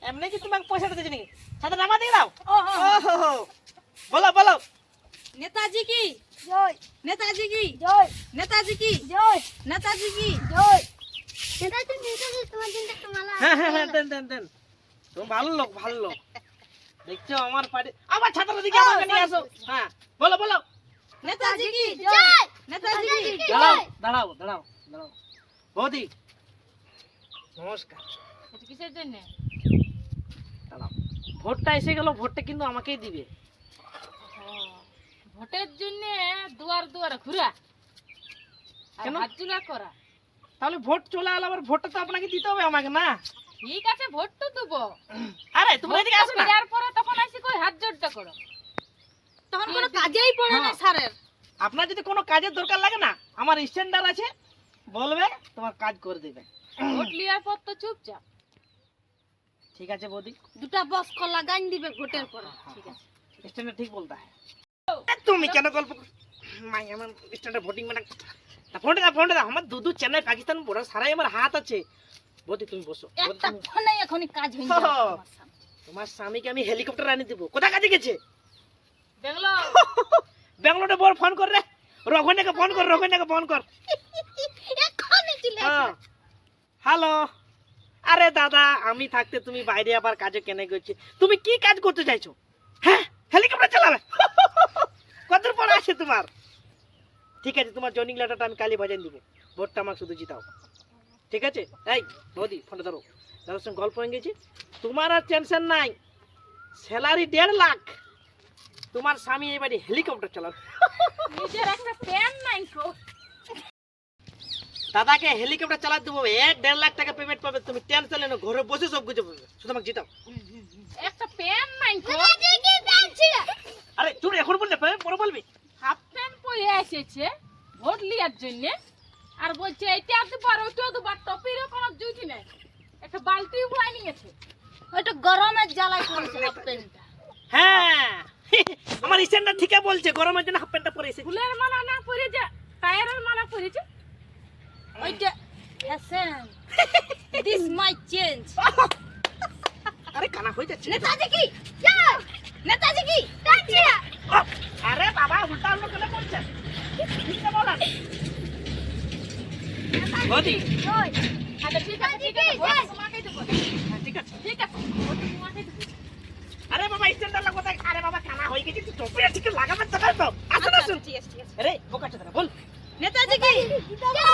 এমনি কি তোমাকে পয়সা দিতে নাকি? ছাতা নামা দিয়ে দাও। ওহো বলো বলো। নেতাজি কি জয় নেতাজি কি জয় নেতাজি কি জয় নেতাজি কি জয় নেতাজি তোমার জন্য একটা মালা হ্যাঁ হ্যাঁ হ্যাঁ দেন দেন দেন। তুমি ভালো লোক ভালো লোক। দেখছো আমার পার্টি আমার ছাতাটা দিকে আমাকে নিয়ে আসো। হ্যাঁ বলো বলো। নেতাজি কি জয় নেতাজি কি দাঁড়াও দাঁড়াও দাঁড়াও দাঁড়াও। বৌদি নমস্কার। এটা কিসের জন্য? দাঁড়াও। ভোটটা এসে গেল, ভোটটা কিন্তু আমাকেই দিবে। ভোটের জন্য দুয়ার দুয়ার ঘুরা আর কেন? হাত জোড়া করা। তাহলে ভোট চলে এলো, আবার ভোটটা তো আপনাকে দিতে হবে আমাকে না? ঠিক আছে, ভোট তো দেবো। আরে তুমি এদিকে আসো না। দেওয়ার পরে তখন আসি কই হাত জোড়টা করো। তখন কোনো কাজেই পড়ে না হ্যাঁ। স্যারের। আপনার যদি কোনো কাজের দরকার লাগে না, আমার স্ট্যান্ডার আছে, বলবে তোমার কাজ করে দেবে। ভোট লিয়ার পর তো চুপচাপ ঠিক আছে বৌদি। দুটা বক্স লাগাই দিবে ভোটের পরে। ঠিক আছে। স্ট্যান্ডার ঠিক বলতা है। তুমি কেন গল্প মাই আমার স্ট্যান্ডার ভোটিং মানে ফোনটা দাও আমার দুদু চেন্নাই পাকিস্তান বড় সারাই আমার হাত আছে। বৌদি তুমি বসো। বৌদি, একটা তুমি- ফোনে এখনই কাজ হয়ে হো, যাবে হো। তোমার সামনে। তোমার স্বামীকে আমি হেলিকপ্টার আনি দেবো। কোথায় কাজে গেছে? দেখলো ব্যাঙ্গালোরে বড় ফোন কর রে। রঘুনাকে ফোন কর, রঘুনাকে ফোন কর। এখনই চলে হ্যাঁ। হ্যালো। আরে দাদা আমি থাকতে তুমি বাইরে আবার কাজে কেন গেছি? তুমি কি কাজ করতে চাইছো? হ্যাঁ হেলিকপ্টার চালাবে। কতদূর পড়া আছে তোমার? ঠিক আছে, তোমার জয়নিং লেটারটা আমি কালি বাজান দিব। ভোটটা আমাকে শুধু জিতাও। ঠিক আছে? এই বৌদি ফোনটা ধরো। দাদার সঙ্গে গল্প হয়ে গেছি। তোমার আর টেনশন নাই। স্যালারি 1.5 লাখ। তোমার স্বামী এবারে হেলিকপ্টার চালাবে। নিজের একটা প্যান নাই কো। দাদাকে হেলিকপ্টার চালাতে দেবো। 1.5 লাখ টাকা পেমেন্ট পাবে। তুমি টেনশন নেই, ঘরে বসে সব কিছু পাবে। শুধু আমাকে জিতাও। একটা প্যান নাই কো। নেতাজি পেয়েছিল আরে চুপ এখন বললে পরে বলবি। হাফ প্যান্ট পরে এসেছে ভোট লিয়ার জন্য আর বলছে এটা দিতে পারো ওটা দিবা, টপিরও কোনো জুতি নাই। একটা বালতি উড়াই নিয়েছে। ওইটা গরমের জ্বালায় করেছে হাফ প্যান্টটা। হ্যাঁ আমার স্ট্যান্ডার ঠিকই বলছে, গরমের জন্য হাফ প্যান্টটা পরে এসেছি। ফুলের মালা না পরেছে, টায়ারের মালা পরেছে। ওইটা ফ্যাশন। This my change. আরে কানা হয়ে যাচ্ছে। নেতাজি কি জয় নেতাজি কি জয়। আরে বাবা উল্টা অন্য কেন বলছেন? ঠিকই বলেন। বৌদি জয় আচ্ছা ঠিক আছে, ঠিক আছে, ভোট তোমাকেই দেবো। হ্যাঁ, ঠিক আছে। ঠিক আছে, ভোট তোমাকেই দেবো। আরে বাবা স্ট্যান্ডার কোথায়? আরে বাবা কানা হয়ে গেছে, তুই টপিটা ঠিক লাগাবে তো তাই তো। আসুন আচ্ছা, আসুন। ঠিক আছে, ঠিক আছে। আরে বোকা চোদা বল। নেতাজি কি জয়